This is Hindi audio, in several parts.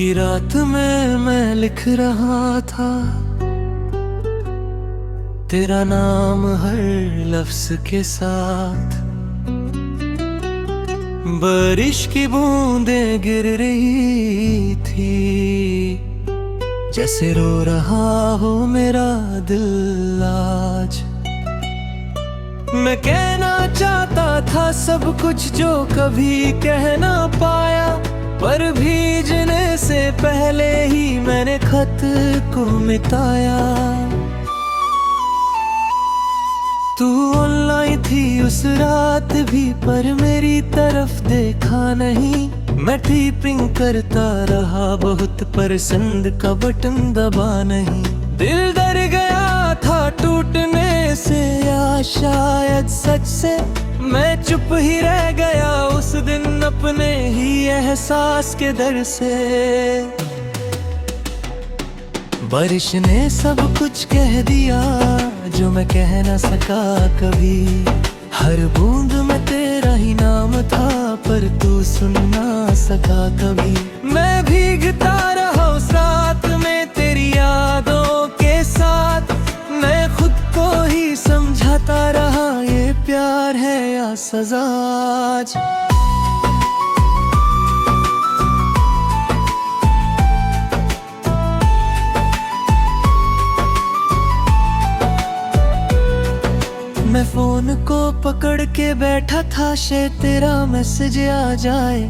की रात में मैं लिख रहा था तेरा नाम हर लफ्ज के साथ। बारिश की बूंदें गिर रही थी, जैसे रो रहा हो मेरा दिल आज। मैं कहना चाहता था सब कुछ जो कभी कह ना पाया, पर भीजने से पहले ही मैंने खत को मिटाया। तू ऑनलाइन थी उस रात भी, पर मेरी तरफ देखा नहीं। मैं टाइपिंग करता रहा बहुत, पर सेंड का बटन दबा नहीं। दिल डर गया था टूटने से, या शायद सच से। मैं चुप ही रह गया उस दिन अपने ही एहसास के डर से। बारिश ने सब कुछ कह दिया जो मैं कह ना सका कभी। हर बूंद में तेरा ही नाम था, पर तू सुन ना सका कभी। मैं भीगता रहा उस रात में तेरी यादों के साथ। मैं खुद को ही समझाता रहा, ये प्यार है या सजा आज। मैं फोन को पकड़ के बैठा था, शायद तेरा मैसेज आ जाए,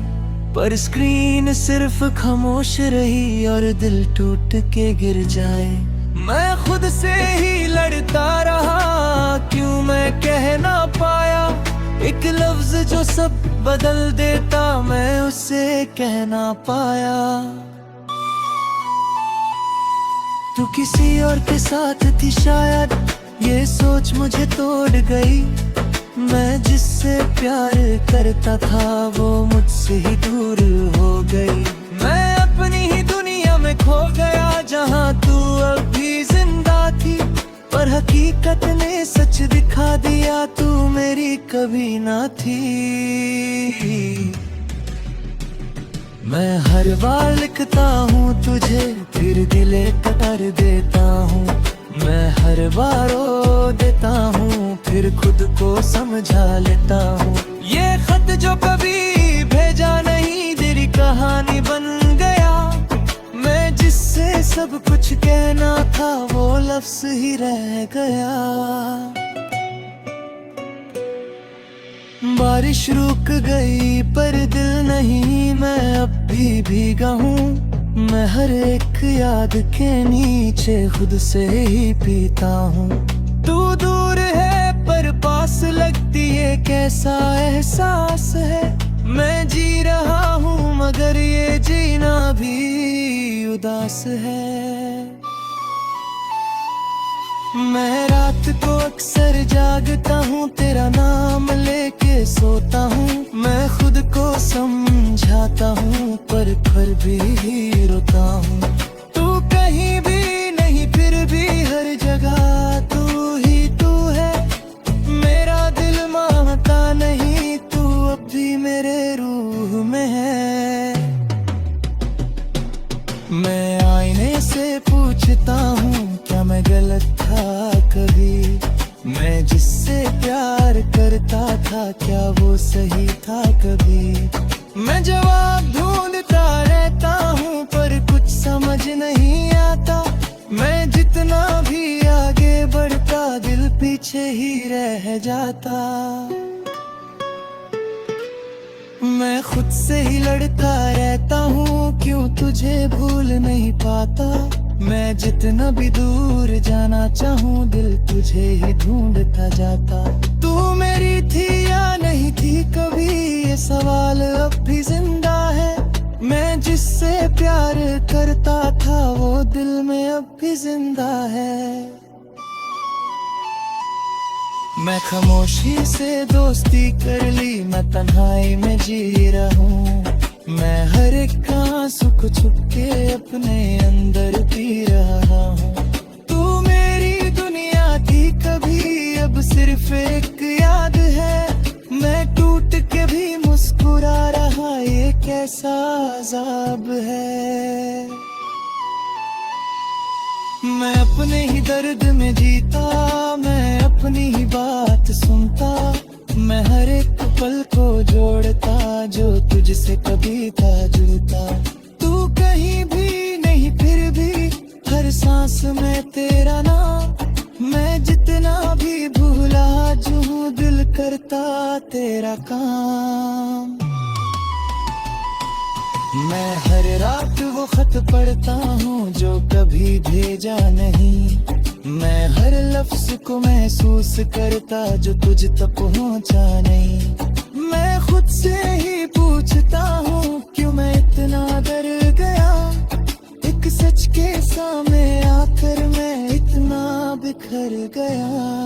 पर स्क्रीन सिर्फ खामोश रही और दिल टूट के गिर जाए। मैं खुद से ही लड़ता रहा, क्यों मैं कह ना पाया एक लफ्ज जो सब बदल देता, मैं उसे कह ना पाया। तू किसी और के साथ थी शायद, ये सोच मुझे तोड़ गई। मैं जिससे प्यार करता था वो मुझसे ही दूर हो गई। मैं अपनी ही दुनिया में खो गया जहाँ तू अब भी जिंदा थी, पर हकीकत ने सच दिखा दिया, तू मेरी कभी ना थी। मैं हर बार लिखता हूँ तुझे, फिर दिले कर देता हूँ। मैं हर बार रो देता हूँ, फिर खुद को समझा लेता हूँ। ये खत जो कभी भेजा नहीं, तेरी कहानी बन गया। मैं जिससे सब कुछ कहना था, वो लफ्ज ही रह गया। बारिश रुक गई पर दिल नहीं, मैं अब भी भीगा हूँ। मैं हर एक याद के नीचे खुद से ही पीता हूँ। तू दूर है पर पास लगती है, कैसा एहसास है। मैं जी रहा हूँ मगर ये जीना भी उदास है। मैं रात को अक्सर जागता हूँ, तेरा नाम लेके सोता हूँ। मैं खुद को समझाता हूँ, पर भी रोता हूँ। तू कहीं भी नहीं, फिर भी हर जगह तू ही तू है। मेरा दिल मानता नहीं, तू अब भी मेरे रूह में है। मैं आईने से पूछता हूँ, क्या मैं गलत था कभी। मैं जिससे प्यार करता था, क्या वो सही था कभी। मैं जवाब ढूंढता रहता हूँ, पर कुछ समझ नहीं आता। मैं जितना भी आगे बढ़ता, दिल पीछे ही रह जाता। मैं खुद से ही लड़ता रहता हूँ, क्यों तुझे भूल नहीं पाता। मैं जितना भी दूर जाना चाहूँ, दिल तुझे ही ढूंढता जाता। तू मेरी थी या नहीं थी कभी, ये सवाल अब भी जिंदा है। मैं जिससे प्यार करता था, वो दिल में अब भी जिंदा है। मैं खामोशी से दोस्ती कर ली, मैं तन्हाई में जी रहा हूँ। मैं हर एक आंसू को छुप के अपने अंदर पी रहा हूँ। तू मेरी दुनिया थी कभी, अब सिर्फ एक याद है। मैं टूट के भी मुस्कुरा रहा, ये कैसा अजाब है। मैं अपने ही दर्द में जीता, मैं अपनी ही बात सुनता, मैं हर एक पल को जोड़ता जो तुझसे कभी था जुड़ता। तू कहीं भी नहीं फिर भी हर सांस में तेरा नाम, मैं जितना भी भूला जो हूँ दिल करता तेरा काम। मैं हर रात वो खत पढ़ता हूँ जो कभी भेजा नहीं, मैं हर लफ्ज को महसूस करता जो तुझ तक पहुँचा नहीं। मैं खुद से ही पूछता हूँ क्यों मैं इतना डर गया, एक सच के सामने आकर मैं इतना बिखर गया।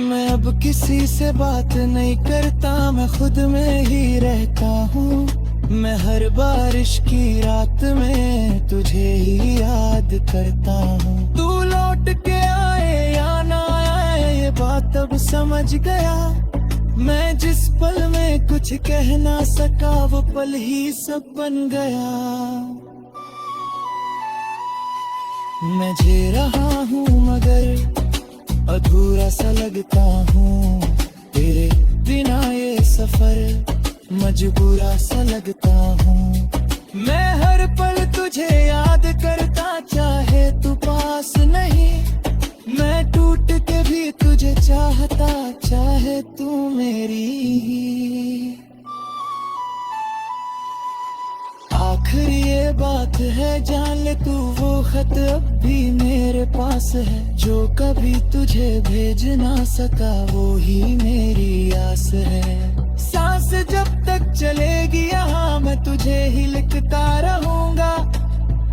मैं अब किसी से बात नहीं करता, मैं खुद में ही रहता हूँ। मैं हर बारिश की रात में तुझे ही याद करता हूँ। तू लौट के आए या ना आए ये बात अब समझ गया, मैं जिस पल में कुछ कह ना सका वो पल ही सब बन गया। मैं जी रहा हूँ मगर अधूरा सा लगता हूँ, तेरे बिना ये सफर मजबूरा सा लगता हूँ। मैं हर पल तुझे याद करता चाहे तू पास नहीं, मैं टूट के भी तुझे चाहता चाहे तू मेरी ही। आखिरी ये बात है जान ले तू, वो खत अब भी मेरे पास है जो कभी तुझे भेज ना सका वो ही मेरी आस है। सांस जब तक चलेगी यहाँ मैं तुझे ही लिखता रहूंगा,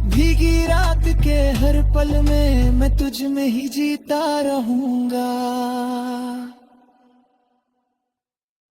भीगी रात के हर पल में मैं तुझ में ही जीता रहूंगा।